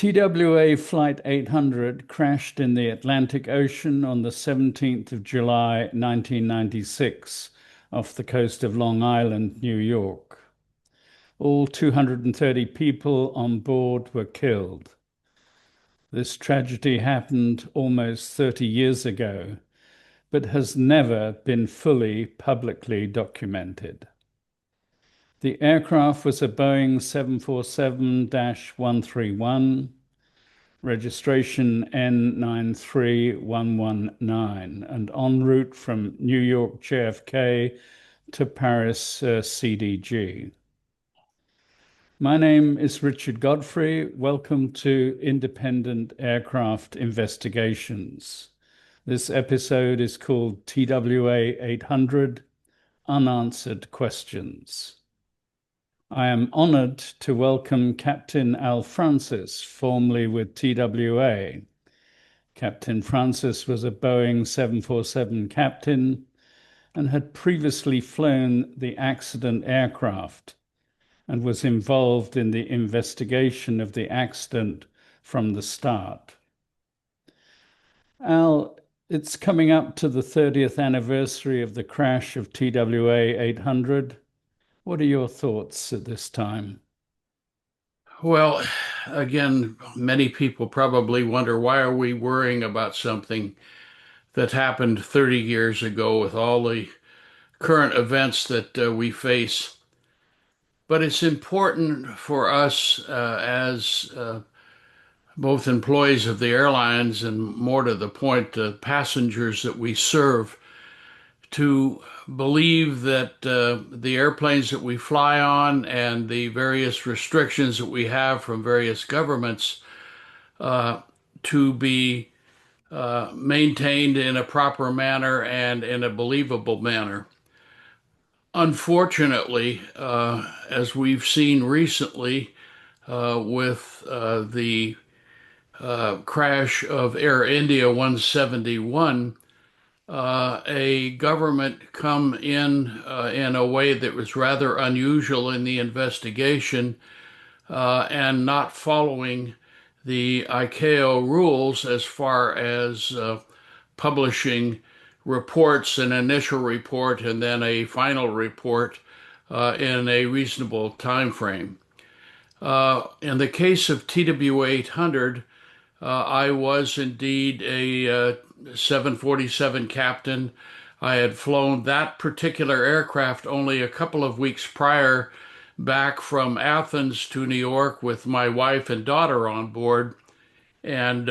TWA Flight 800 crashed in the Atlantic Ocean on the 17th of July, 1996, off the coast of Long Island, New York. All 230 people on board were killed. This tragedy happened almost 30 years ago, but has never been fully publicly documented. The aircraft was a Boeing 747-131, registration N93119, and en route from New York JFK to Paris CDG. My name is Richard Godfrey. Welcome to Independent Aircraft Investigations. This episode is called TWA 800 Unanswered Questions. I am honored to welcome Captain Al Francis, formerly with TWA. Captain Francis was a Boeing 747 captain and had previously flown the accident aircraft and was involved in the investigation of the accident from the start. Al, it's coming up to the 30th anniversary of the crash of TWA 800. What are your thoughts at this time? Well, again, many people probably wonder why are we worrying about something that happened 30 years ago with all the current events that we face. But it's important for us as both employees of the airlines and more to the point, passengers that we serve to believe that the airplanes that we fly on and the various restrictions that we have from various governments to be maintained in a proper manner and in a believable manner. Unfortunately, as we've seen recently with the crash of Air India 171, a government come in a way that was rather unusual in the investigation and not following the ICAO rules as far as publishing reports, an initial report and then a final report in a reasonable time frame. In the case of TWA 800, I was indeed a 747 captain. I had flown that particular aircraft only a couple of weeks prior back from Athens to New York with my wife and daughter on board. And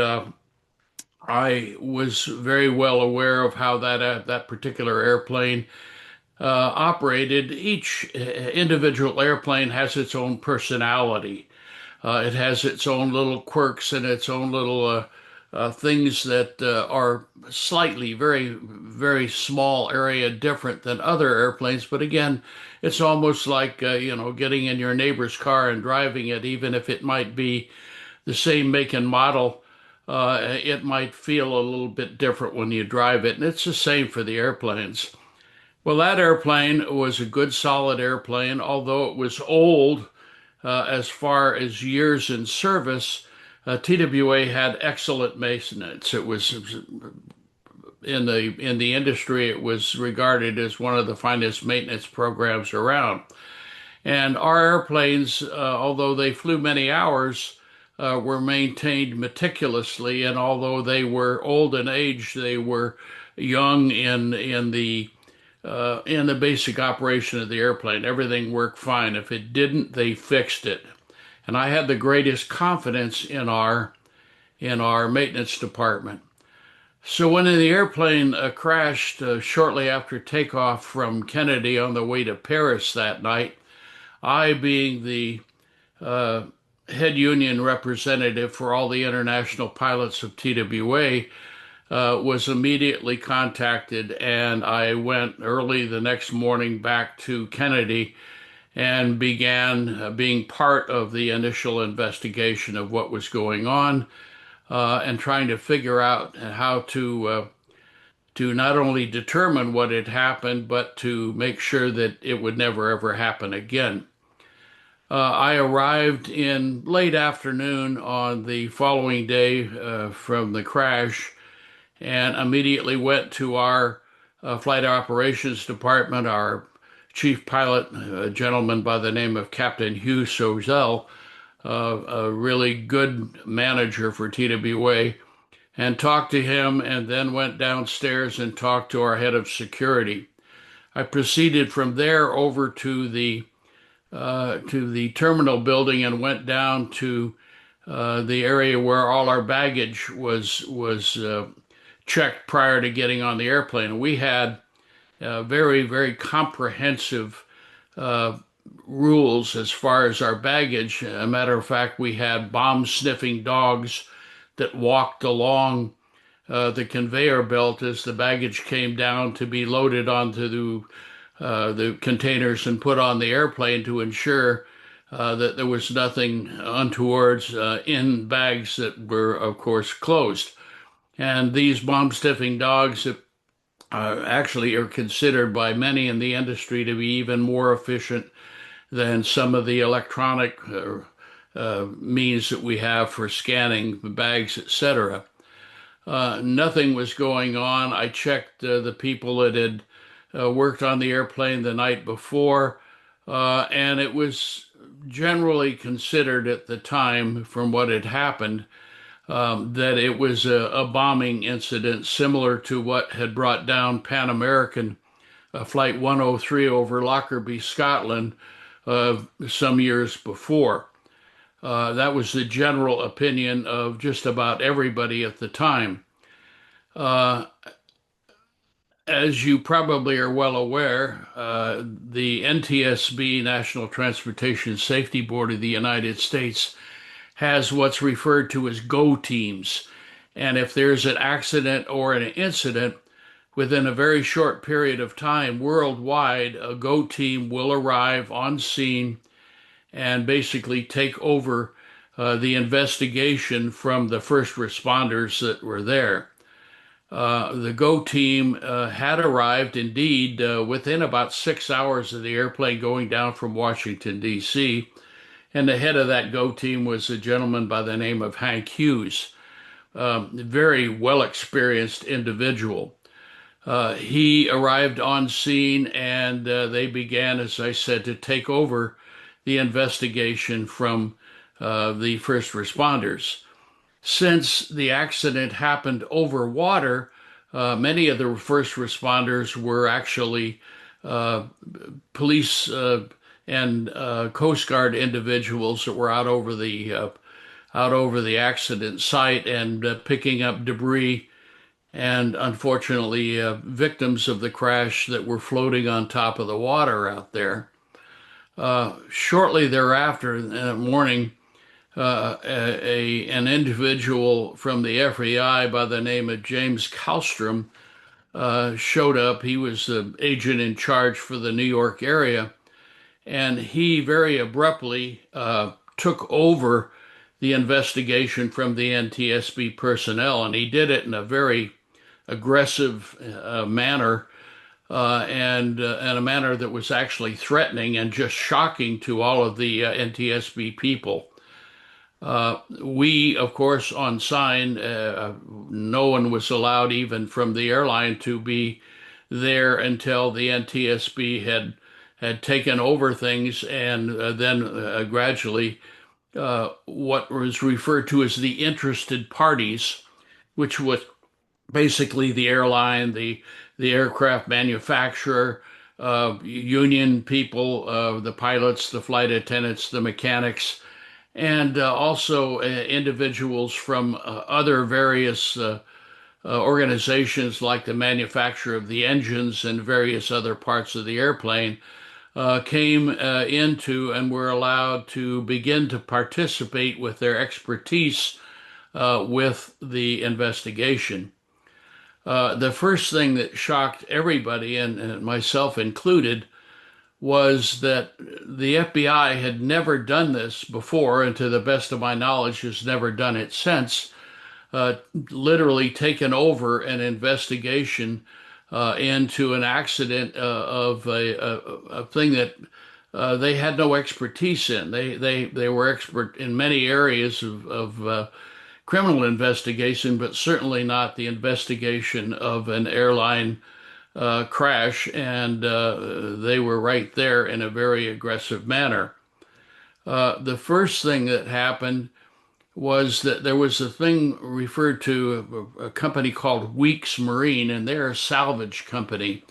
I was very well aware of how that particular airplane operated. Each individual airplane has its own personality. It has its own little quirks and its own little things that are slightly, very, very small area different than other airplanes. But again, it's almost like, getting in your neighbor's car and driving it, even if it might be the same make and model. It might feel a little bit different when you drive it. And it's the same for the airplanes. Well, that airplane was a good, solid airplane, although it was old as far as years in service. TWA had excellent maintenance. It was in the industry, it was regarded as one of the finest maintenance programs around. And our airplanes, although they flew many hours, were maintained meticulously. And although they were old in age, they were young in the basic operation of the airplane. Everything worked fine. If it didn't, they fixed it. And I had the greatest confidence in our maintenance department. So when the airplane crashed shortly after takeoff from Kennedy on the way to Paris that night, I, being the head union representative for all the international pilots of TWA, was immediately contacted, and I went early the next morning back to Kennedy and began being part of the initial investigation of what was going on and trying to figure out how to not only determine what had happened, but to make sure that it would never ever happen again. I arrived in late afternoon on the following day from the crash and immediately went to our flight operations department. Our chief pilot, a gentleman by the name of Captain Hugh Sozel, a really good manager for TWA, and talked to him, and then went downstairs and talked to our head of security. I proceeded from there over to the terminal building and went down to the area where all our baggage was checked prior to getting on the airplane. We had very comprehensive uh, rules as far as our baggage. A matter of fact, we had bomb sniffing dogs that walked along the conveyor belt as the baggage came down to be loaded onto the containers and put on the airplane to ensure that there was nothing untowards in bags that were, of course, closed. And these bomb sniffing dogs actually are considered by many in the industry to be even more efficient than some of the electronic means that we have for scanning the bags, etc. Nothing was going on. I checked the people that had worked on the airplane the night before, and it was generally considered at the time, from what had happened, that it was a bombing incident similar to what had brought down Pan American Flight 103 over Lockerbie, Scotland, some years before. That was the general opinion of just about everybody at the time. Uh, as you probably are well aware, the NTSB, National Transportation Safety Board of the United States, has what's referred to as go teams. And if there's an accident or an incident, within a very short period of time worldwide, a go team will arrive on scene and basically take over the investigation from the first responders that were there. The go team had arrived indeed within about 6 hours of the airplane going down from Washington, D.C. And the head of that go team was a gentleman by the name of Hank Hughes, very well experienced individual. He arrived on scene and they began, as I said, to take over the investigation from the first responders. Since the accident happened over water, many of the first responders were actually uh, police and Coast Guard individuals that were out over the accident site and picking up debris and unfortunately victims of the crash that were floating on top of the water out there. Shortly thereafter, in the morning, an individual from the FAI by the name of James Kallstrom showed up. He was the agent in charge for the New York area, and he very abruptly took over the investigation from the NTSB personnel, and he did it in a very aggressive manner and in a manner that was actually threatening and just shocking to all of the NTSB people. We, of course, on sign, no one was allowed, even from the airline, to be there until the NTSB had taken over things, and then gradually what was referred to as the interested parties, which was basically the airline, the aircraft manufacturer, union people, the pilots, the flight attendants, the mechanics, and also individuals from other various organizations like the manufacturer of the engines and various other parts of the airplane came into and were allowed to begin to participate with their expertise with the investigation. The first thing that shocked everybody, and myself included, was that the FBI had never done this before, and to the best of my knowledge, has never done it since. Literally taken over an investigation into an accident of a thing that they had no expertise in. They were expert in many areas of criminal investigation, but certainly not the investigation of an airline crash. And they were right there in a very aggressive manner. The first thing that happened was that there was a thing referred to a company called Weeks Marine, and they're a salvage company.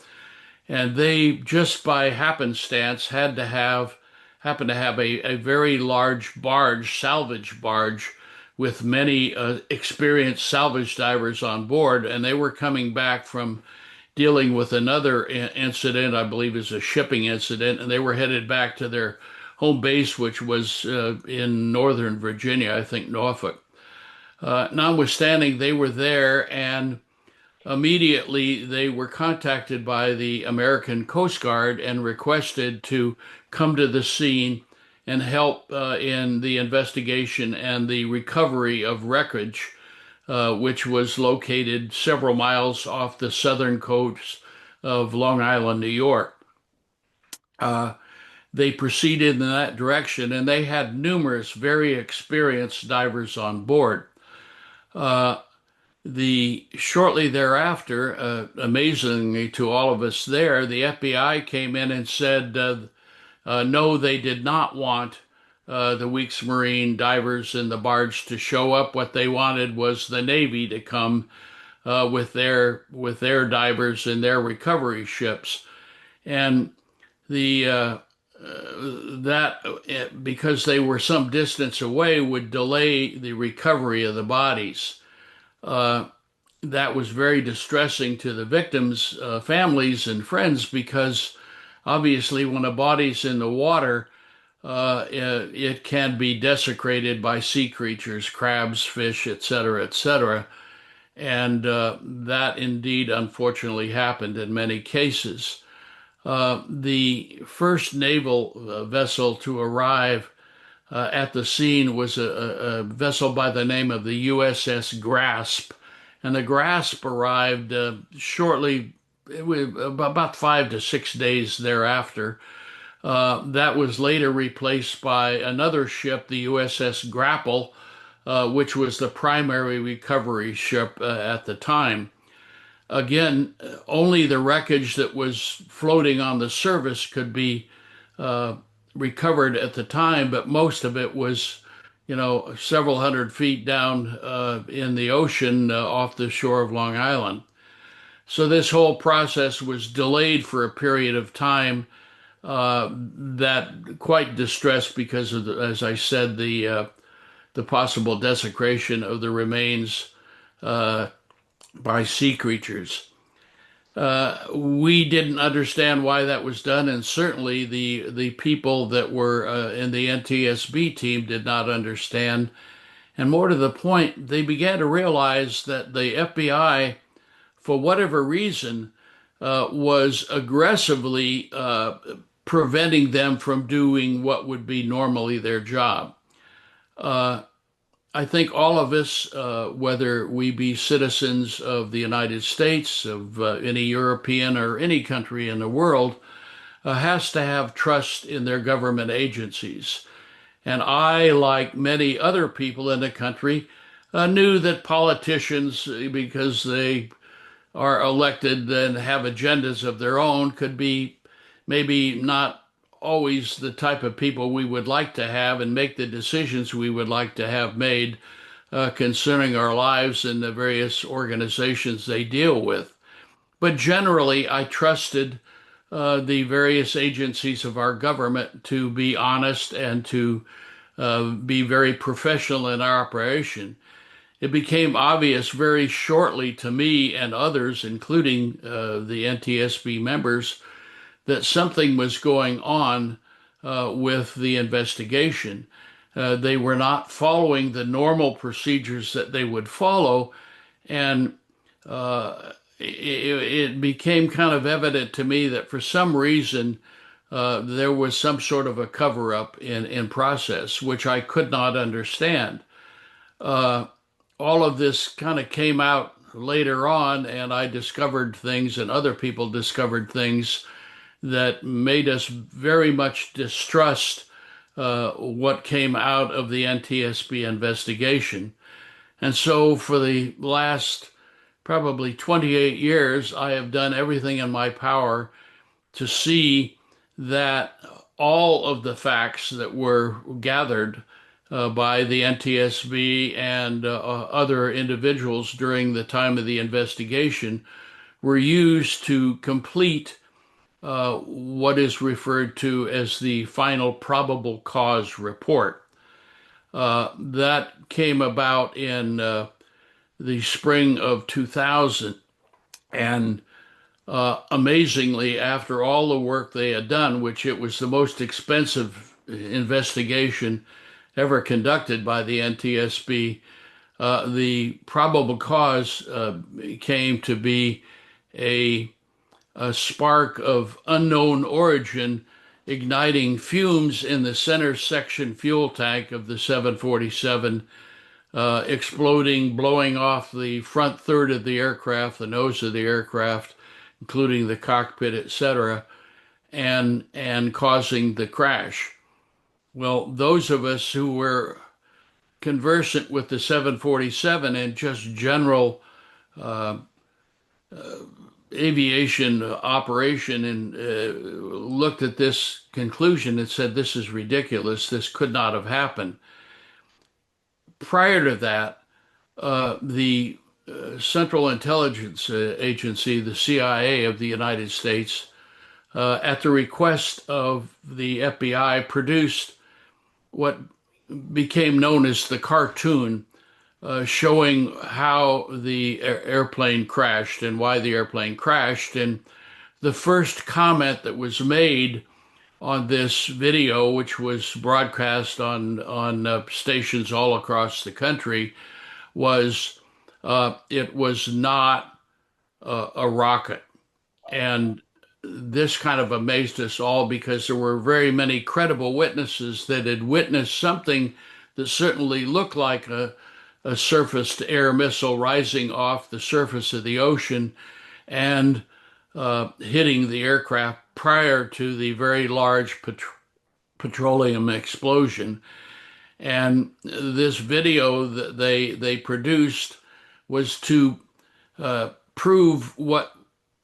And they just by happenstance happened to have a very large barge, salvage barge, with many experienced salvage divers on board, and they were coming back from dealing with another incident, I believe is a shipping incident, and they were headed back to their home base, which was in Northern Virginia, I think Norfolk. Notwithstanding, they were there, and immediately they were contacted by the American Coast Guard and requested to come to the scene and help in the investigation and the recovery of wreckage, which was located several miles off the southern coast of Long Island, New York. Uh, they proceeded in that direction, and they had numerous very experienced divers on board. Uh, the shortly thereafter, amazingly to all of us there, the FBI came in and said no, they did not want the Weeks Marine divers and the barge to show up. What they wanted was the Navy to come with their divers and their recovery ships, and the that because they were some distance away would delay the recovery of the bodies. Uh, that was very distressing to the victims' families and friends because obviously when a body's in the water, it can be desecrated by sea creatures, crabs, fish, etc., etc. And that indeed, unfortunately, happened in many cases. The first naval vessel to arrive at the scene was a vessel by the name of the USS Grasp. And the Grasp arrived shortly, about 5 to 6 days thereafter. That was later replaced by another ship, the USS Grapple, which was the primary recovery ship at the time. Again, only the wreckage that was floating on the surface could be recovered at the time, but most of it was, several hundred feet down in the ocean off the shore of Long Island. So this whole process was delayed for a period of time that quite distressed because of, as I said, the possible desecration of the remains by sea creatures. We didn't understand why that was done, and certainly the people that were in the NTSB team did not understand. And more to the point, they began to realize that the FBI, for whatever reason, was aggressively preventing them from doing what would be normally their job. Uh, I think all of us, whether we be citizens of the United States, of any European or any country in the world, has to have trust in their government agencies. And I, like many other people in the country, knew that politicians, because they are elected and have agendas of their own, could be maybe not always the type of people we would like to have and make the decisions we would like to have made concerning our lives and the various organizations they deal with. But generally, I trusted the various agencies of our government to be honest and to be very professional in our operation. It became obvious very shortly to me and others, including the NTSB members, that something was going on with the investigation. They were not following the normal procedures that they would follow, and it became kind of evident to me that for some reason there was some sort of a cover-up in process, which I could not understand. All of this kind of came out later on, and I discovered things, and other people discovered things that made us very much distrust what came out of the NTSB investigation. And so for the last probably 28 years, I have done everything in my power to see that all of the facts that were gathered by the NTSB and other individuals during the time of the investigation were used to complete what is referred to as the final probable cause report. That came about in the spring of 2000. And amazingly, after all the work they had done, which it was the most expensive investigation ever conducted by the NTSB, the probable cause came to be a, a spark of unknown origin igniting fumes in the center section fuel tank of the 747, exploding, blowing off the front third of the aircraft, the nose of the aircraft, including the cockpit, etc., and causing the crash. Well, those of us who were conversant with the 747 and just general aviation operation and looked at this conclusion and said, this is ridiculous. This could not have happened. Prior to that, the Central Intelligence Agency, the CIA of the United States, at the request of the FBI, produced what became known as the cartoon, showing how the airplane crashed and why the airplane crashed. And the first comment that was made on this video, which was broadcast on stations all across the country, was it was not a rocket. And this kind of amazed us all because there were very many credible witnesses that had witnessed something that certainly looked like a surface to air missile rising off the surface of the ocean and hitting the aircraft prior to the very large petroleum explosion. And this video that they produced was to prove what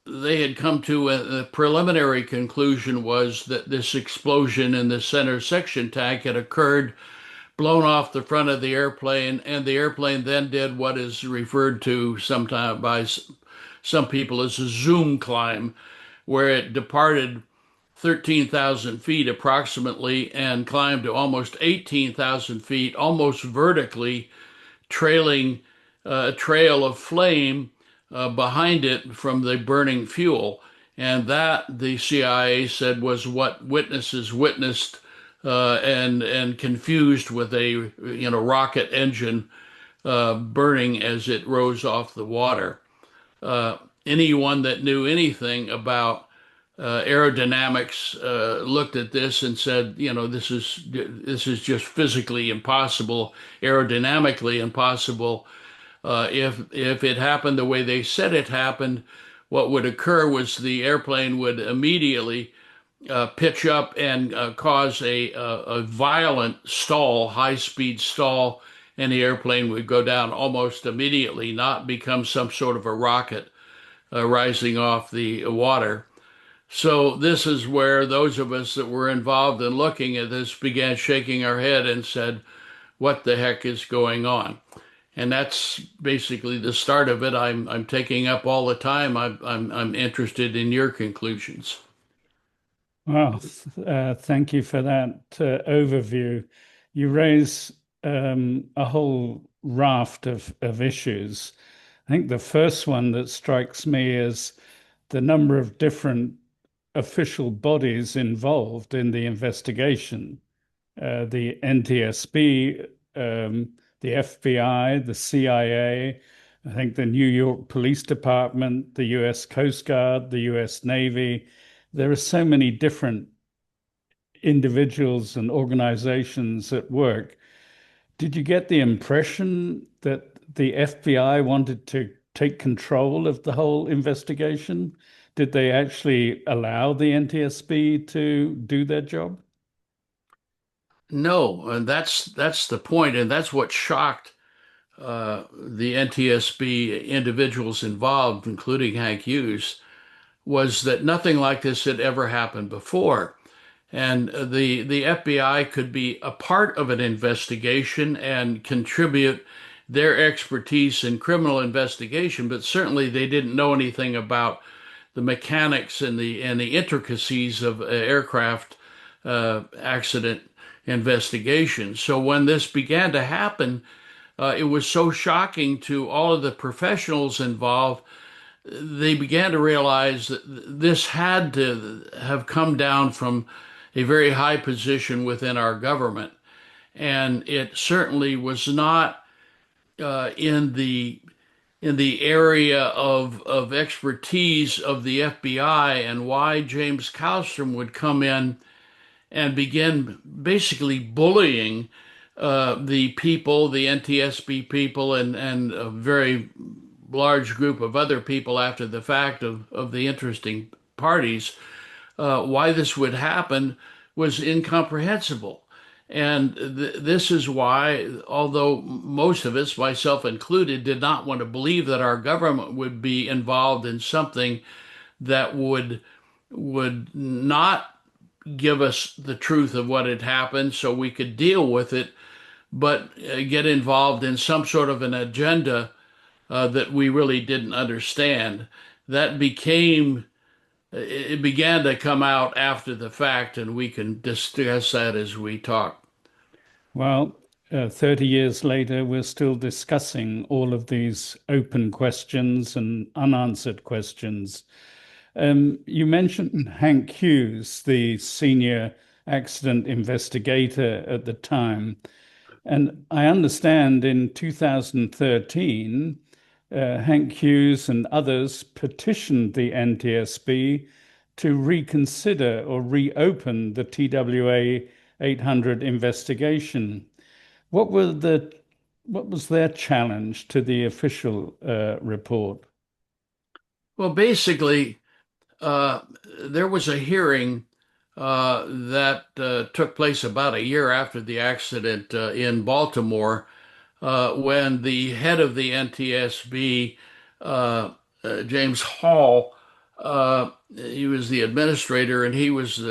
they had come to. The preliminary conclusion was that this explosion in the center section tank had occurred, blown off the front of the airplane, and the airplane then did what is referred to sometimes by some people as a zoom climb, where it departed 13,000 feet approximately and climbed to almost 18,000 feet, almost vertically, trailing a trail of flame behind it from the burning fuel. And that, the CIA said, was what witnesses witnessed and confused with a rocket engine burning as it rose off the water. Anyone that knew anything about aerodynamics looked at this and said, this is just physically impossible, aerodynamically impossible. If it happened the way they said it happened, what would occur was the airplane would immediately pitch up and cause a violent stall, high-speed stall, and the airplane would go down almost immediately, not become some sort of a rocket rising off the water. So this is where those of us that were involved in looking at this began shaking our head and said, what the heck is going on? And that's basically the start of it. I'm taking up all the time. I'm interested in your conclusions. Well, thank you for that overview. You raise a whole raft of issues. I think the first one that strikes me is the number of different official bodies involved in the investigation. The NTSB, the FBI, the CIA, I think the New York Police Department, the US Coast Guard, the US Navy. There are so many different individuals and organizations at work. Did you get the impression that the FBI wanted to take control of the whole investigation? Did they actually allow the NTSB to do their job? No, and that's the point, and that's what shocked the NTSB individuals involved, including Hank Hughes, was that nothing like this had ever happened before. And the FBI could be a part of an investigation and contribute their expertise in criminal investigation, but certainly they didn't know anything about the mechanics and the intricacies of aircraft accident investigation. So when this began to happen, it was so shocking to all of the professionals involved. They began to realize that this had to have come down from a very high position within our government. And it certainly was not in the area of expertise of the FBI, and why James Kallstrom would come in and begin basically bullying the people, the NTSB people, and a very large group of other people after the fact of the interesting parties. Why this would happen was incomprehensible. And this is why, although most of us, myself included, did not want to believe that our government would be involved in something that would not give us the truth of what had happened so we could deal with it, but get involved in some sort of an agenda that we really didn't understand. That became It began to come out after the fact, and we can discuss that as we talk. Well, 30 years later, we're still discussing all of these open questions and unanswered questions. You mentioned Hank Hughes, the senior accident investigator at the time. And I understand in 2013, Hank Hughes and others petitioned the NTSB to reconsider or reopen the TWA 800 investigation. What were the what was their challenge to the official report? Well, basically, uh, there was a hearing that took place about a year after the accident in Baltimore, when the head of the NTSB, James Hall, he was the administrator, and he was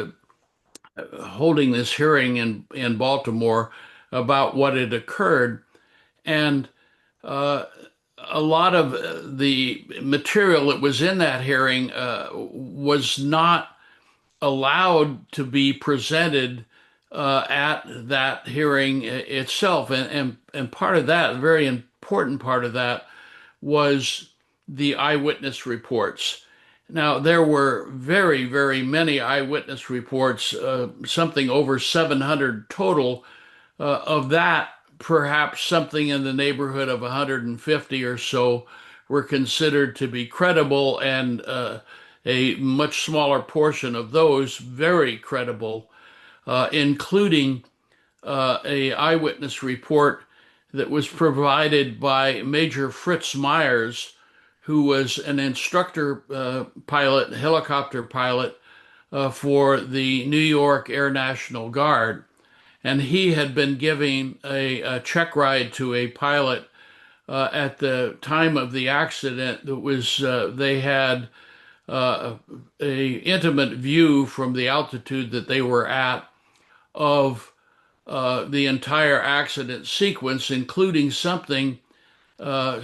holding this hearing in Baltimore about what had occurred. And uh, a lot of the material that was in that hearing was not allowed to be presented at that hearing itself. And part of that, a very important part of that, was the eyewitness reports. Now, there were very, very many eyewitness reports, something over 700 total. Of that, perhaps something in the neighborhood of 150 or so were considered to be credible, and a much smaller portion of those very credible, including a eyewitness report that was provided by Major Fritz Myers, who was an instructor pilot, helicopter pilot for the New York Air National Guard. And he had been giving a check ride to a pilot at the time of the accident. That was They had a intimate view from the altitude that they were at of the entire accident sequence, including something uh,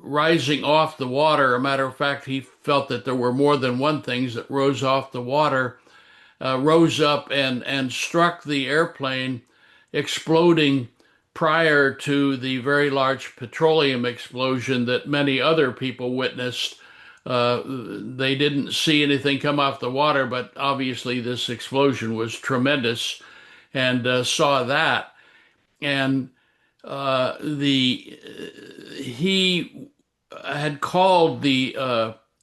rising off the water. A matter of fact, he felt that there were more than one things that rose off the water, rose up and struck the airplane, exploding prior to the very large petroleum explosion that many other people witnessed. They didn't see anything come off the water, but obviously this explosion was tremendous, and saw that. And the he had called the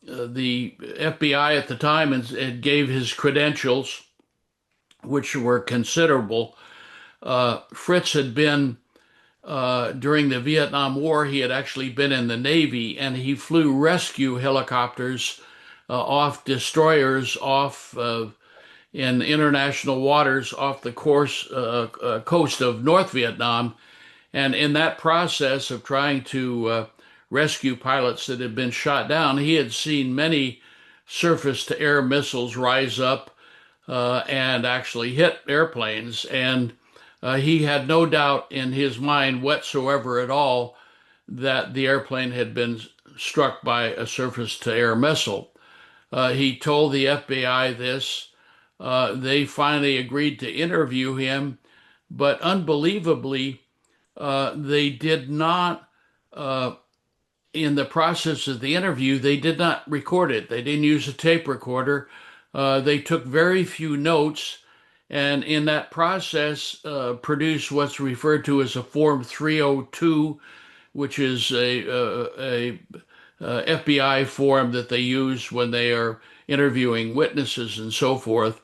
FBI at the time, and gave his credentials, which were considerable. Fritz had been during the Vietnam War. He had actually been in the Navy, and he flew rescue helicopters off destroyers off in international waters off the coast of North Vietnam. And in that process of trying to rescue pilots that had been shot down, he had seen many surface to air missiles rise up and actually hit airplanes. And he had no doubt in his mind whatsoever at all that the airplane had been struck by a surface to air missile. He told the FBI this. They finally agreed to interview him, but unbelievably, they did not, in the process of the interview, they did not record it. They didn't use a tape recorder. They took very few notes, and in that process, produced what's referred to as a Form 302, which is a FBI form that they use when they are interviewing witnesses and so forth.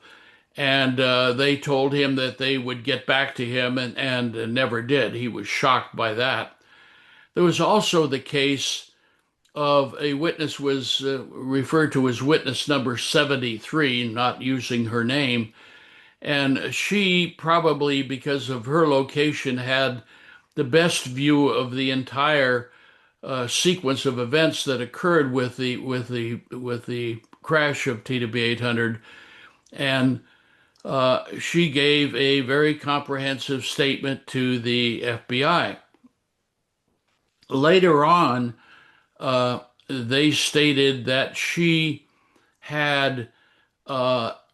And they told him that they would get back to him and never did. He was shocked by that. There was also the case of a witness was referred to as witness number 73, not using her name. And she probably, because of her location, had the best view of the entire sequence of events that occurred with the crash of TWA 800, and she gave a very comprehensive statement to the FBI. Later on, they stated that she had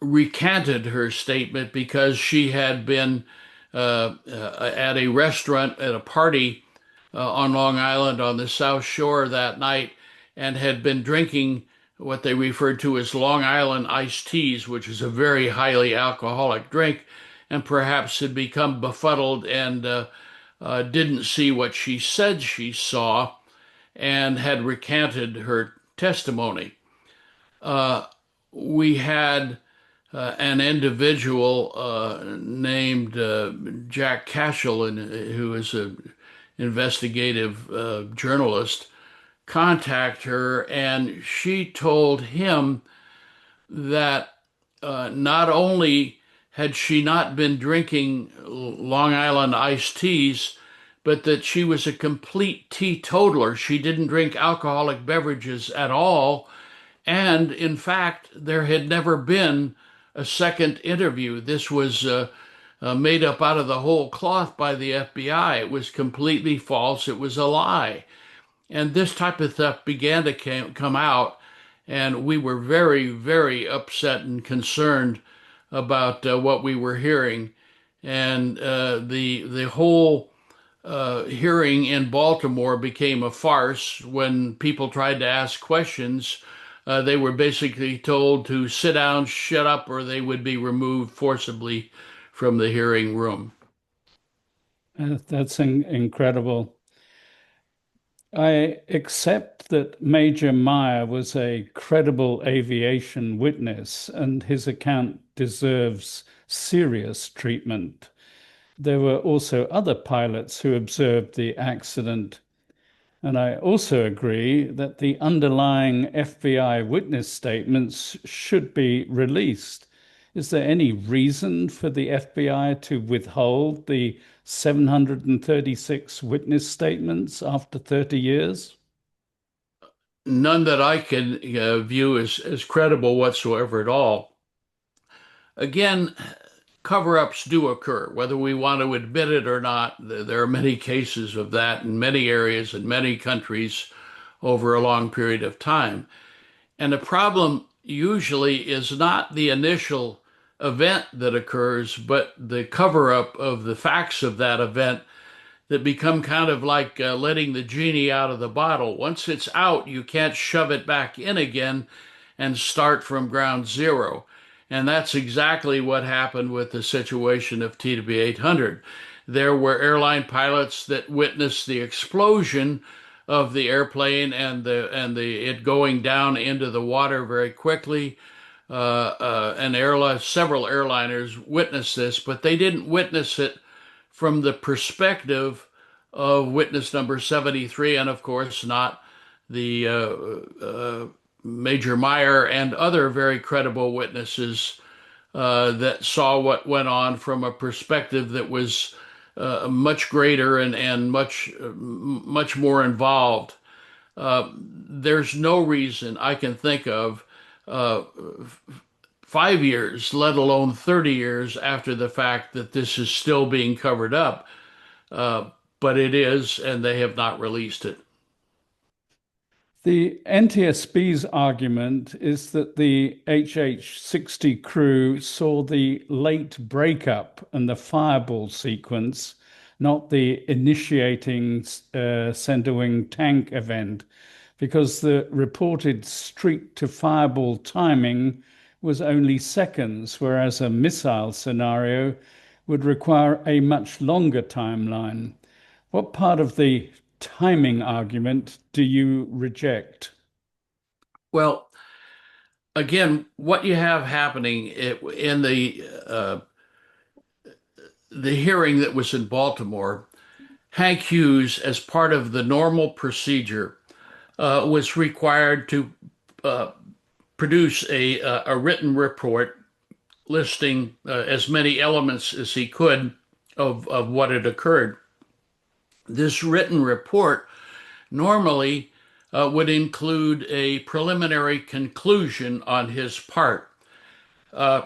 recanted her statement because she had been at a restaurant at a party on Long Island on the South Shore that night and had been drinking what they referred to as Long Island iced teas, which is a very highly alcoholic drink, and perhaps had become befuddled and didn't see what she said she saw and had recanted her testimony. We had an individual named Jack Cashel, who is an investigative journalist, contact her, and she told him that not only had she not been drinking Long Island iced teas, but that she was a complete teetotaler. She didn't drink alcoholic beverages at all. And in fact, there had never been a second interview. This was made up out of the whole cloth by the FBI. It was completely false. It was a lie. And this type of stuff began to come out, and we were very, very upset and concerned about what we were hearing. And the whole hearing in Baltimore became a farce. When people tried to ask questions, they were basically told to sit down, shut up, or they would be removed forcibly from the hearing room. That's incredible. I accept that Major Meyer was a credible aviation witness and his account deserves serious treatment. There were also other pilots who observed the accident. And I also agree that the underlying FBI witness statements should be released. Is there any reason for the FBI to withhold the 736 witness statements after 30 years? None that I can view as credible whatsoever at all. Again, cover-ups do occur, whether we want to admit it or not. There are many cases of that in many areas in many countries over a long period of time. And the problem usually is not the initial event that occurs, but the cover-up of the facts of that event that become kind of like letting the genie out of the bottle. Once it's out, you can't shove it back in again and start from ground zero. And that's exactly what happened with the situation of TWA 800. There were airline pilots that witnessed the explosion of the airplane and it going down into the water very quickly. Several airliners witnessed this, but they didn't witness it from the perspective of witness number 73, and of course not the Major Meyer and other very credible witnesses that saw what went on from a perspective that was much greater and much more involved. There's no reason I can think of uh, 5 years, let alone 30 years after the fact, that this is still being covered up. Uh, but it is, and they have not released it. The NTSB's argument is that the HH-60 crew saw the late breakup and the fireball sequence, not the initiating center wing tank event, because the reported streak to fireball timing was only seconds, whereas a missile scenario would require a much longer timeline. What part of the timing argument do you reject? Well, again, what you have happening in the hearing that was in Baltimore, Hank Hughes, as part of the normal procedure, was required to uh, produce a written report listing as many elements as he could of what had occurred. This written report normally would include a preliminary conclusion on his part. Uh,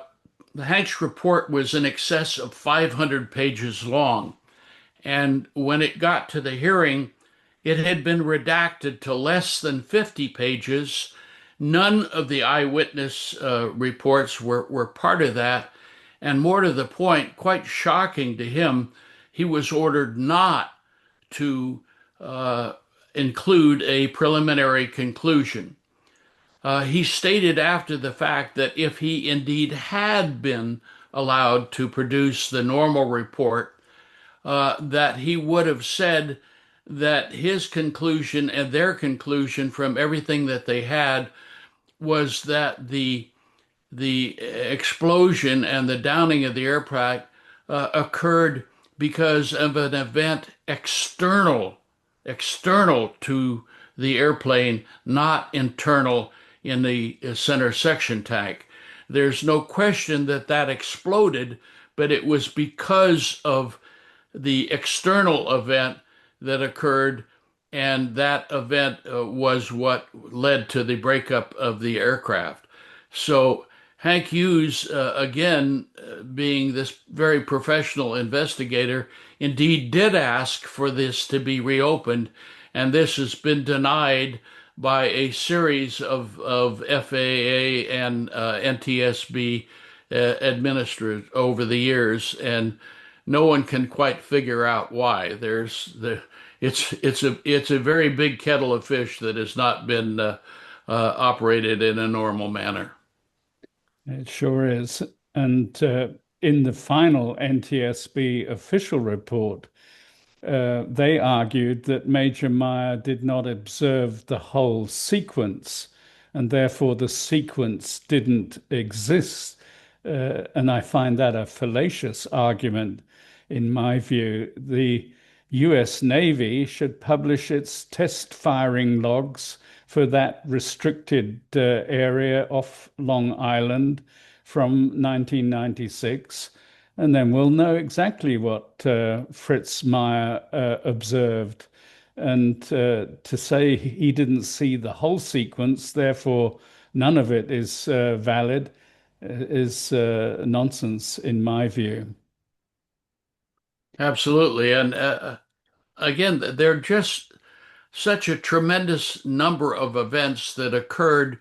Hank's report was in excess of 500 pages long, and when it got to the hearing, it had been redacted to less than 50 pages. None of the eyewitness reports were part of that. And more to the point, quite shocking to him, he was ordered not to uh, include a preliminary conclusion. He stated after the fact that if he indeed had been allowed to produce the normal report, that he would have said that his conclusion and their conclusion from everything that they had was that the explosion and the downing of the aircraft occurred because of an event external to the airplane, not internal in the center section tank. There's no question that that exploded, but it was because of the external event that occurred, and that event was what led to the breakup of the aircraft. So Hank Hughes, again, being this very professional investigator, indeed did ask for this to be reopened, and this has been denied by a series of FAA and NTSB administrators over the years, and no one can quite figure out why. It's a very big kettle of fish that has not been operated in a normal manner. It sure is. And in the final NTSB official report, they argued that Major Meyer did not observe the whole sequence, and therefore the sequence didn't exist. And I find that a fallacious argument, in my view. The US Navy should publish its test firing logs for that restricted area off Long Island from 1996, and then we'll know exactly what Fritz Meyer observed. And to say he didn't see the whole sequence, therefore none of it is valid, is nonsense in my view. Absolutely. And again, there are just such a tremendous number of events that occurred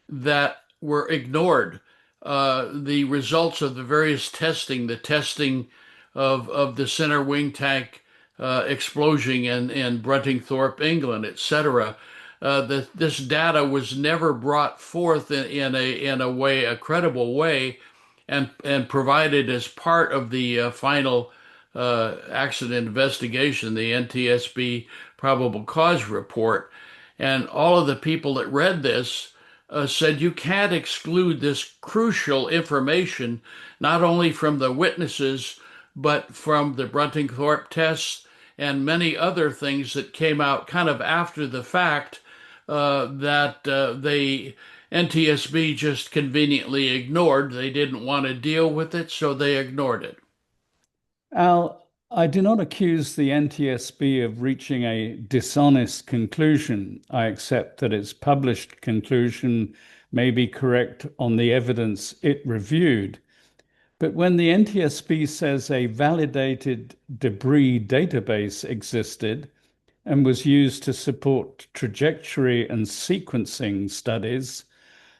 that were ignored. The results of the various testing, the testing of the center wing tank explosion in Bruntingthorpe, England, etc. This data was never brought forth in a way, a credible way, and provided as part of the final accident investigation, the NTSB probable cause report. And all of the people that read this said you can't exclude this crucial information, not only from the witnesses, but from the Bruntingthorpe tests and many other things that came out kind of after the fact, that the NTSB just conveniently ignored. They didn't want to deal with it, so they ignored it. Al, I do not accuse the NTSB of reaching a dishonest conclusion. I accept that its published conclusion may be correct on the evidence it reviewed. But when the NTSB says a validated debris database existed and was used to support trajectory and sequencing studies,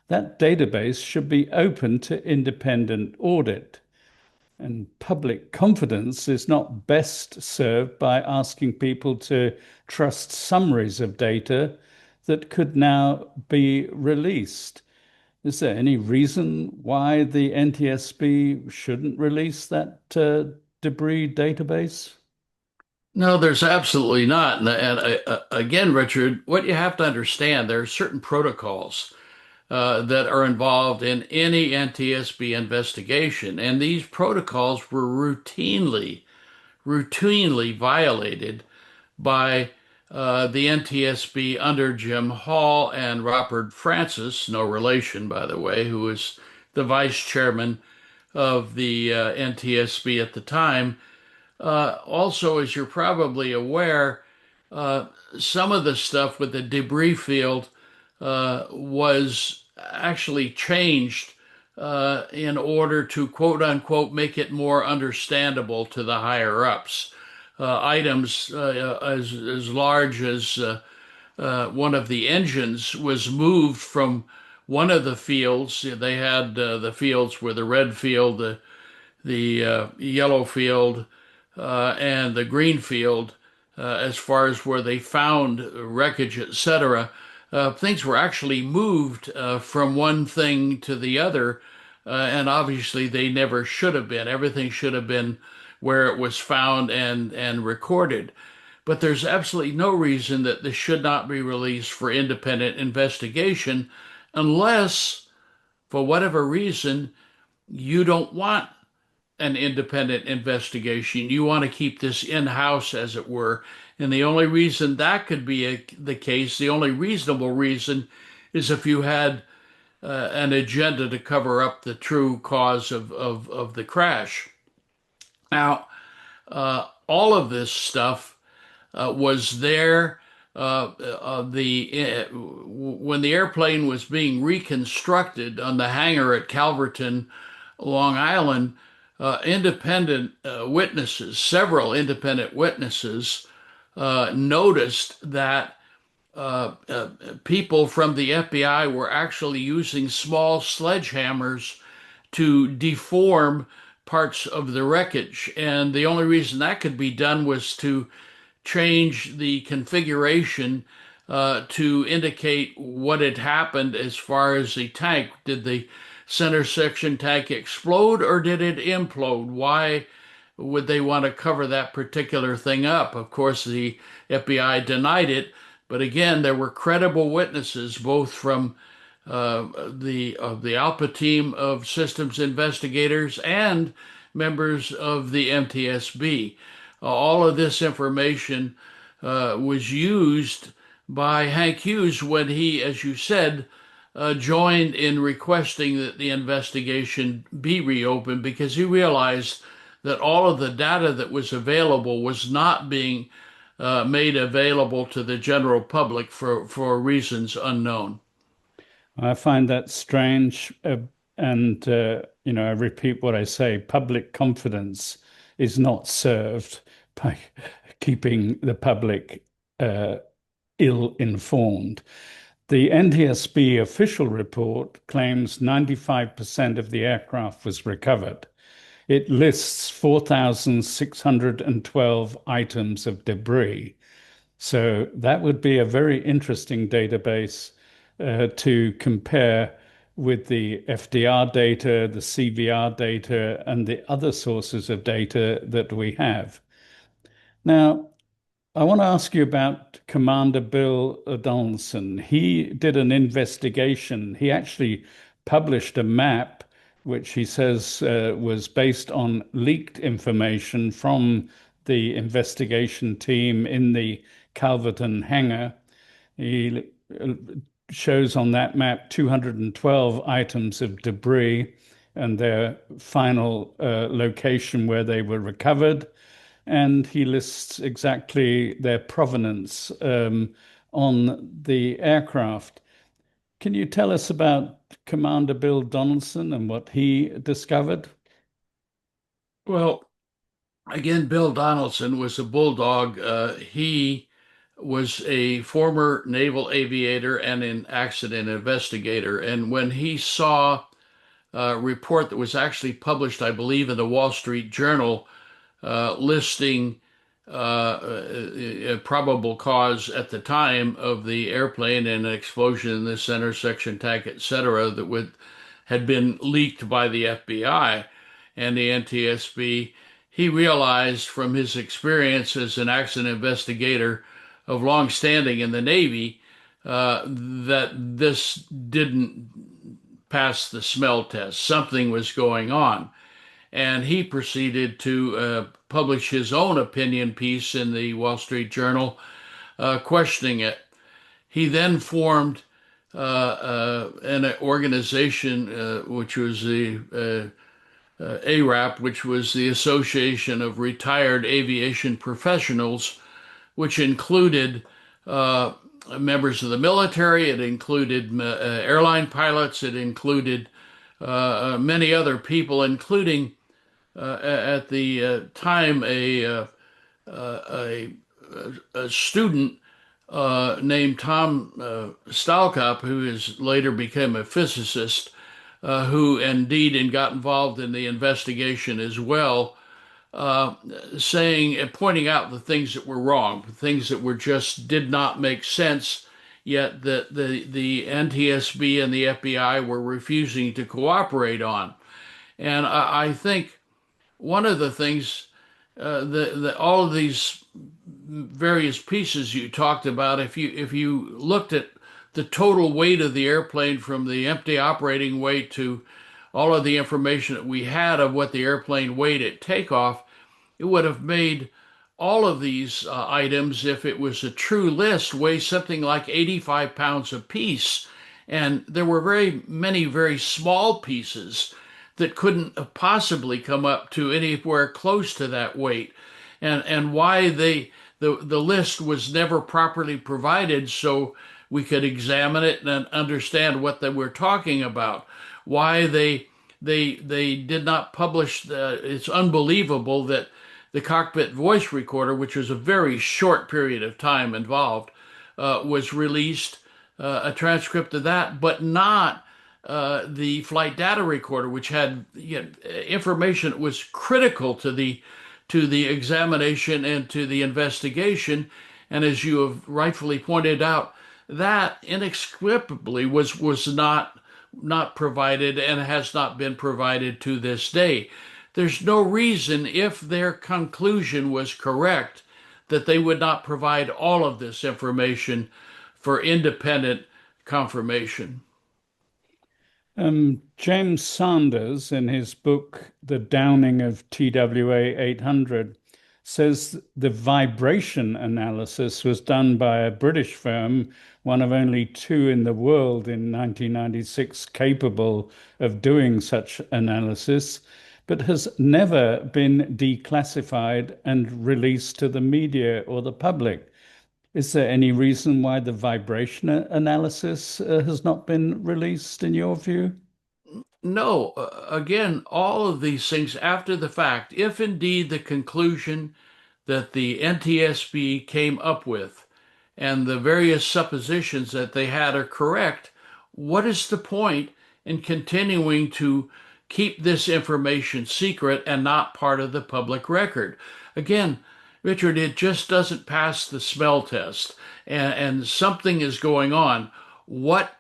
that database should be open to independent audit. And public confidence is not best served by asking people to trust summaries of data that could now be released. Is there any reason why the NTSB shouldn't release that debris database? No, there's absolutely not. And again, Richard, what you have to understand, there are certain protocols that are involved in any NTSB investigation, and these protocols were routinely violated by the NTSB under Jim Hall and Robert Francis, no relation, by the way, who was the vice chairman of the NTSB at the time. Also, as you're probably aware, uh, some of the stuff with the debris field was actually changed in order to quote unquote make it more understandable to the higher ups. Items as large as one of the engines was moved from one of the fields. They had the fields where the red field, the yellow field, and the green field, as far as where they found wreckage, etc. Things were actually moved from one thing to the other, and obviously they never should have been. Everything should have been where it was found and recorded. But there's absolutely no reason that this should not be released for independent investigation unless, for whatever reason, you don't want an independent investigation. You want to keep this in-house, as it were. And the only reason that could be the case, the only reasonable reason, is if you had an agenda to cover up the true cause of the crash. Now, all of this stuff was there. When the airplane was being reconstructed on the hangar at Calverton, Long Island, independent witnesses, several independent witnesses, noticed that people from the FBI were actually using small sledgehammers to deform parts of the wreckage. And the only reason that could be done was to change the configuration to indicate what had happened as far as the tank. Did the center section tank explode or did it implode? Why would they want to cover that particular thing up? Of course, the FBI denied it, but again, there were credible witnesses, both from the ALPA team of systems investigators and members of the NTSB. All of this information was used by Hank Hughes when he, as you said, joined in requesting that the investigation be reopened because he realized that all of the data that was available was not being made available to the general public for reasons unknown. I find that strange. I repeat what I say, public confidence is not served by keeping the public uh, ill-informed. The NTSB official report claims 95% of the aircraft was recovered. It lists 4,612 items of debris. So that would be a very interesting database to compare with the FDR data, the CVR data, and the other sources of data that we have. Now, I want to ask you about Commander Bill Donaldson. He did an investigation. He actually published a map, which he says was based on leaked information from the investigation team in the Calverton hangar. He shows on that map 212 items of debris and their final location where they were recovered. And he lists exactly their provenance on the aircraft. Can you tell us about Commander Bill Donaldson and what he discovered? Well, again, Bill Donaldson was a bulldog. He was a former naval aviator and an accident investigator. And when he saw a report that was actually published, I believe, in the Wall Street Journal, listing a probable cause at the time of the airplane and an explosion in the center section tank, etc., had been leaked by the FBI and the NTSB. He realized from his experience as an accident investigator of long standing in the Navy that this didn't pass the smell test. Something was going on. And he proceeded to publish his own opinion piece in the Wall Street Journal, questioning it. He then formed an organization which was the ARAP, which was the Association of Retired Aviation Professionals, which included members of the military, it included airline pilots, it included many other people, including at the time a student named Tom Stalkop, who has later became a physicist, who indeed and got involved in the investigation as well, saying and pointing out the things that were wrong, the things that were just did not make sense, yet that the NTSB and the FBI were refusing to cooperate on. And I think one of the things all of these various pieces you talked about, if you looked at the total weight of the airplane from the empty operating weight to all of the information that we had of what the airplane weighed at takeoff, it would have made all of these items, if it was a true list, weigh something like 85 pounds apiece. And there were very many very small pieces that couldn't possibly come up to anywhere close to that weight. And why the list was never properly provided so we could examine it and understand what they were talking about. Why they did not publish it's unbelievable that the cockpit voice recorder, which was a very short period of time involved, was released, a transcript of that, but not the flight data recorder, which had information that was critical to the examination and to the investigation. And as you have rightfully pointed out, that inexplicably was not provided and has not been provided to this day. There's no reason, if their conclusion was correct, that they would not provide all of this information for independent confirmation. James Sanders, in his book, The Downing of TWA 800, says the vibration analysis was done by a British firm, one of only two in the world in 1996 capable of doing such analysis, but has never been declassified and released to the media or the public. Is there any reason why the vibration analysis has not been released in your view? No, again, all of these things after the fact, if indeed the conclusion that the NTSB came up with and the various suppositions that they had are correct, what is the point in continuing to keep this information secret and not part of the public record? Again, Richard, it just doesn't pass the smell test, and something is going on. What?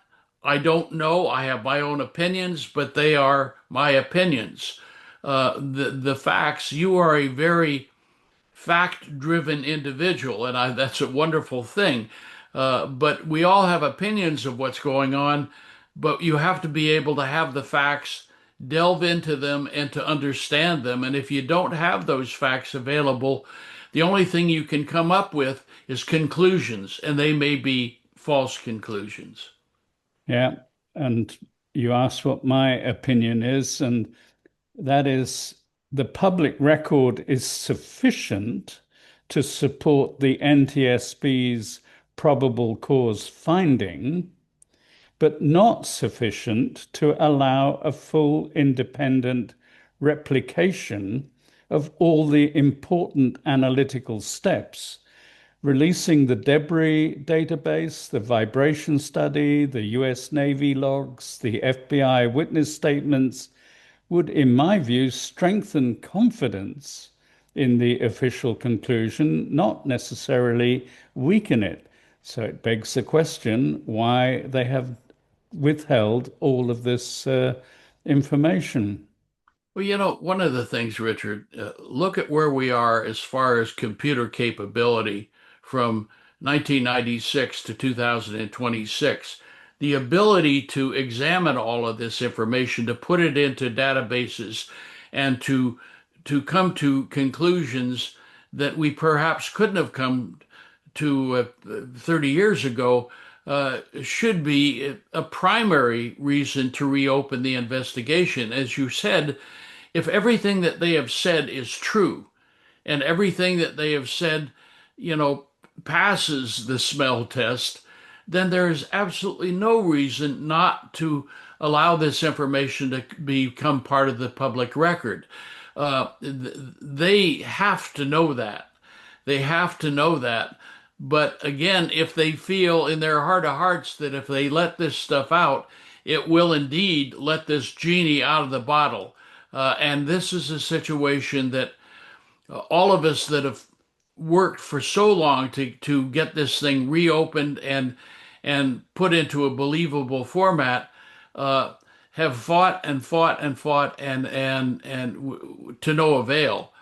I don't know. I have my own opinions, but they are my opinions. The facts. You are a very fact-driven individual, and that's a wonderful thing. But we all have opinions of what's going on, but you have to be able to have the facts, delve into them, and to understand them. And if you don't have those facts available, the only thing you can come up with is conclusions, and they may be false conclusions. Yeah. And you asked what my opinion is, and that is the public record is sufficient to support the NTSB's probable cause finding, but not sufficient to allow a full independent replication of all the important analytical steps, releasing the debris database, the vibration study, the US Navy logs, the FBI witness statements, would, in my view, strengthen confidence in the official conclusion, not necessarily weaken it. So it begs the question why they have withheld all of this information. Well, one of the things, Richard, look at where we are as far as computer capability from 1996 to 2026. The ability to examine all of this information, to put it into databases, and to come to conclusions that we perhaps couldn't have come to 30 years ago should be a primary reason to reopen the investigation. As you said, if everything that they have said is true and everything that they have said, you know, passes the smell test, then there is absolutely no reason not to allow this information to become part of the public record. They have to know that. They have to know that. But again, if they feel in their heart of hearts that if they let this stuff out, it will indeed let this genie out of the bottle. And this is a situation that all of us that have worked for so long to get this thing reopened and put into a believable format have fought and fought and fought and to no avail.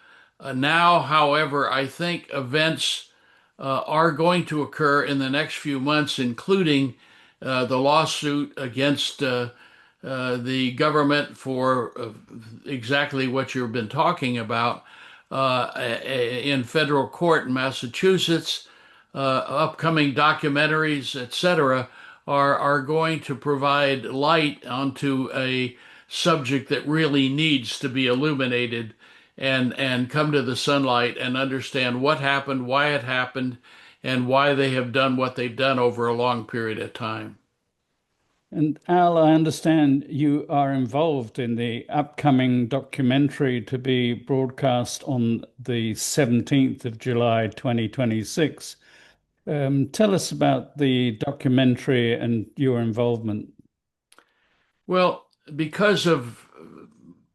Now, however, I think events are going to occur in the next few months, including the lawsuit against the government for exactly what you've been talking about in federal court in Massachusetts. Upcoming documentaries, etc., are going to provide light onto a subject that really needs to be illuminated and come to the sunlight and understand what happened, why it happened, and why they have done what they've done over a long period of time. And Al, I understand you are involved in the upcoming documentary to be broadcast on the 17th of July, 2026. Tell us about the documentary and your involvement. Well, because of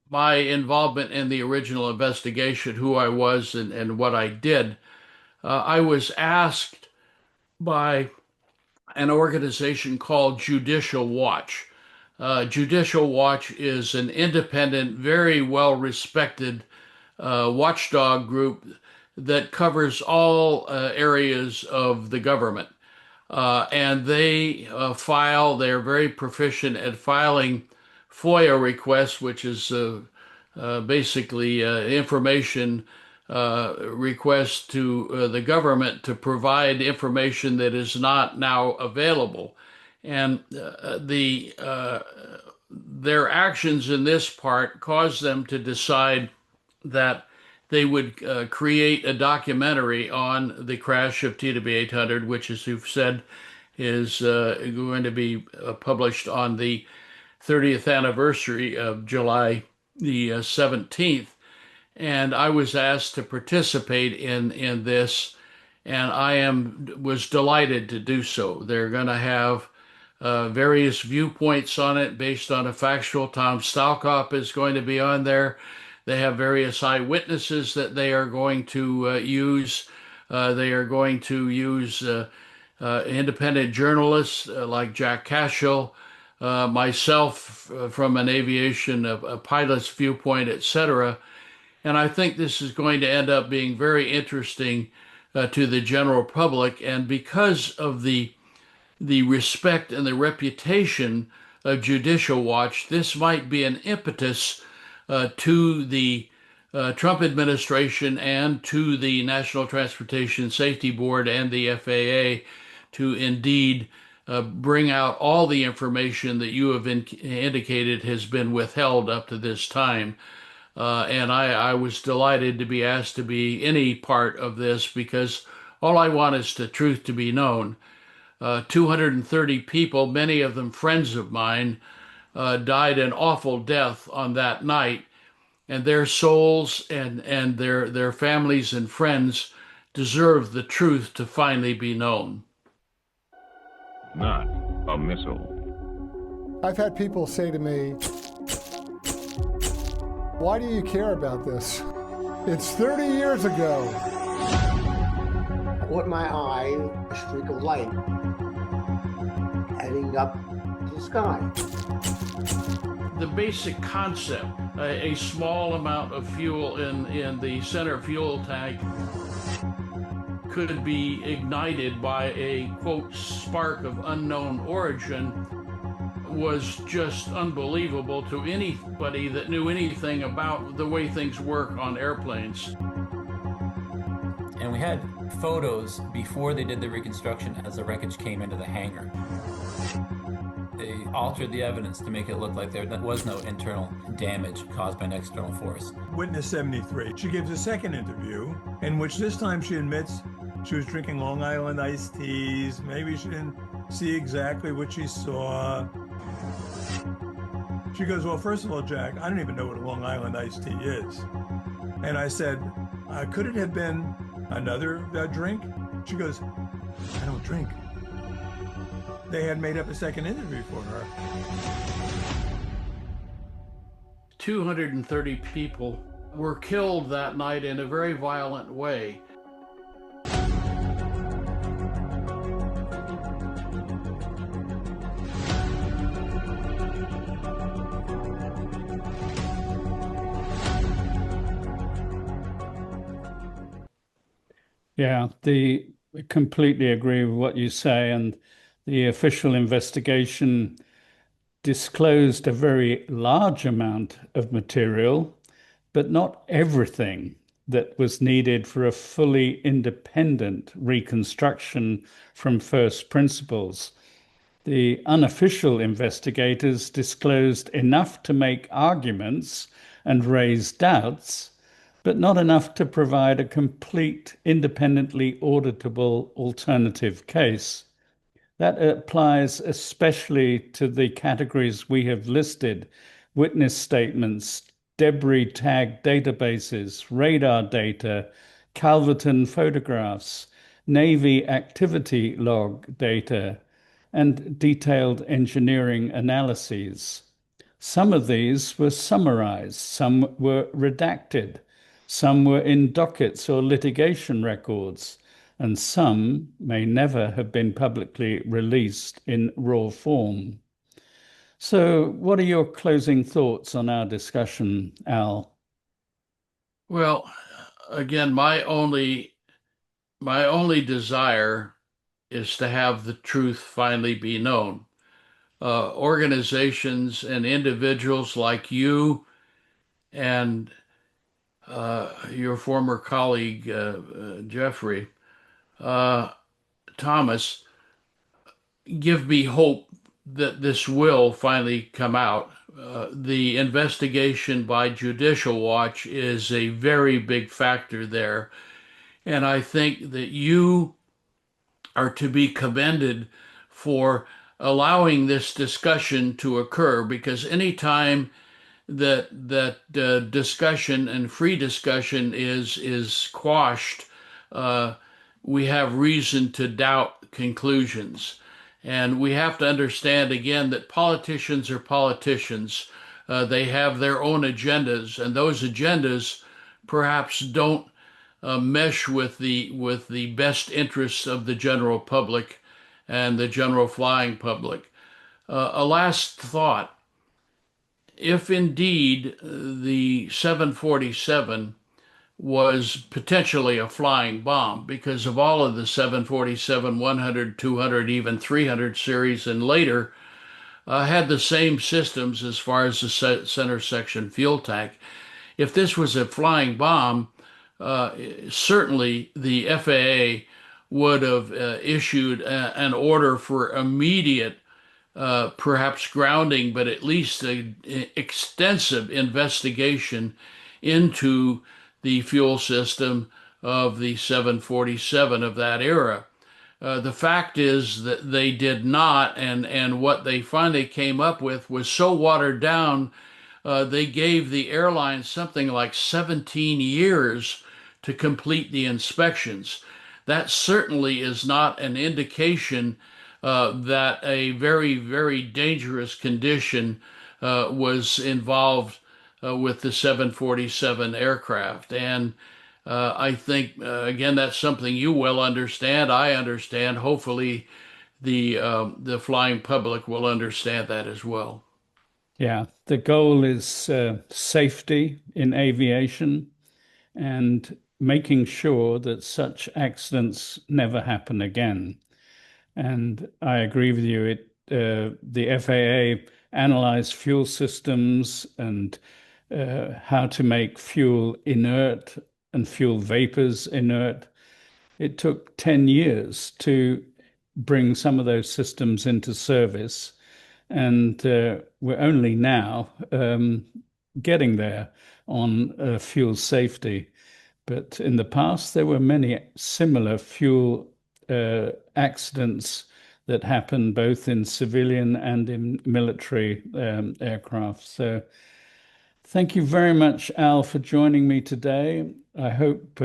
my involvement in the original investigation, who I was and what I did, I was asked by an organization called Judicial Watch. Judicial Watch is an independent, very well respected watchdog group that covers all areas of the government. And they're very proficient at filing FOIA requests, which is basically information requests to the government to provide information that is not now available. And their actions in this part caused them to decide that they would create a documentary on the crash of TWA 800, which, as you've said, is going to be published on the 30th anniversary of July the 17th. And I was asked to participate in this, and was delighted to do so. They're going to have various viewpoints on it based on a factual. Tom Stalkop is going to be on there. They have various eyewitnesses that they are going to use. They are going to use independent journalists like Jack Cashel, myself from an aviation, a pilot's viewpoint, etc. And I think this is going to end up being very interesting to the general public. And because of the respect and the reputation of Judicial Watch, this might be an impetus to the Trump administration and to the National Transportation Safety Board and the FAA to indeed bring out all the information that you have indicated has been withheld up to this time. And I was delighted to be asked to be any part of this because all I want is the truth to be known. 230 people, many of them friends of mine, died an awful death on that night, and their souls and their families and friends deserve the truth to finally be known. Not a missile. I've had people say to me, "Why do you care about this? It's 30 years ago." Caught my eye, a streak of light heading up to the sky. The basic concept, a small amount of fuel in the center fuel tank could be ignited by a, quote, spark of unknown origin, was just unbelievable to anybody that knew anything about the way things work on airplanes. And we had photos before they did the reconstruction as the wreckage came into the hangar. They altered the evidence to make it look like there was no internal damage caused by an external force. Witness 73. She gives a second interview in which this time she admits she was drinking Long Island iced teas. Maybe she didn't see exactly what she saw. She goes, "Well, first of all, Jack, I don't even know what a Long Island iced tea is." And I said, "Could it have been another drink?" She goes, "I don't drink." They had made up a second interview for her. 230 people were killed that night in a very violent way. Yeah, I completely agree with what you say. And the official investigation disclosed a very large amount of material, but not everything that was needed for a fully independent reconstruction from first principles. The unofficial investigators disclosed enough to make arguments and raise doubts, but not enough to provide a complete, independently auditable alternative case. That applies especially to the categories we have listed: witness statements, debris tag databases, radar data, Calverton photographs, Navy activity log data, and detailed engineering analyses. Some of these were summarized, some were redacted, some were in dockets or litigation records, and some may never have been publicly released in raw form. So, what are your closing thoughts on our discussion, Al? Well, again, my only desire is to have the truth finally be known. Organizations and individuals like you and your former colleague, Jeffrey Thomas, give me hope that this will finally come out. The investigation by Judicial Watch is a very big factor there. And I think that you are to be commended for allowing this discussion to occur, because anytime that discussion and free discussion is quashed, we have reason to doubt conclusions. And we have to understand again that politicians are politicians. They have their own agendas, and those agendas perhaps don't mesh with the best interests of the general public and the general flying public. A last thought: if indeed the 747 was potentially a flying bomb, because of all of the 747 100, 200, even 300 series and later had the same systems as far as the center section fuel tank. If this was a flying bomb, certainly the FAA would have issued an order for immediate, perhaps grounding, but at least an extensive investigation into the fuel system of the 747 of that era. The fact is that they did not, and what they finally came up with was so watered down, they gave the airline something like 17 years to complete the inspections. That certainly is not an indication that a very, very dangerous condition was involved with the 747 aircraft. And I think, again, that's something you well understand. I understand. Hopefully, the flying public will understand that as well. Yeah, the goal is safety in aviation and making sure that such accidents never happen again. And I agree with you. The FAA analyzed fuel systems and how to make fuel inert and fuel vapors inert. It took 10 years to bring some of those systems into service. And we're only now getting there on fuel safety. But in the past, there were many similar fuel accidents that happened both in civilian and in military aircraft. So thank you very much, Al, for joining me today. I hope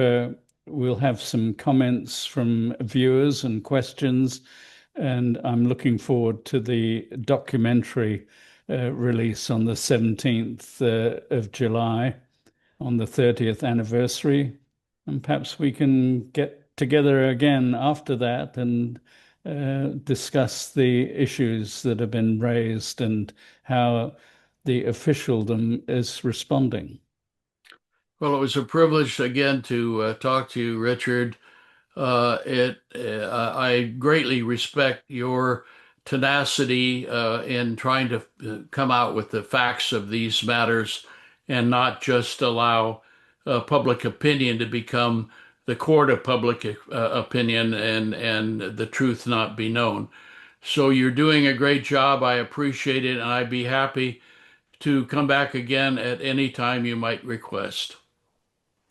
we'll have some comments from viewers and questions, and I'm looking forward to the documentary release on the 17th of July on the 30th anniversary. And perhaps we can get together again after that and discuss the issues that have been raised and how the officialdom is responding. Well, it was a privilege again to talk to you, Richard. I greatly respect your tenacity in trying to come out with the facts of these matters and not just allow public opinion to become the court of public opinion and the truth not be known. So you're doing a great job. I appreciate it, and I'd be happy to come back again at any time you might request.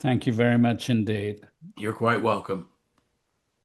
Thank you very much indeed. You're quite welcome.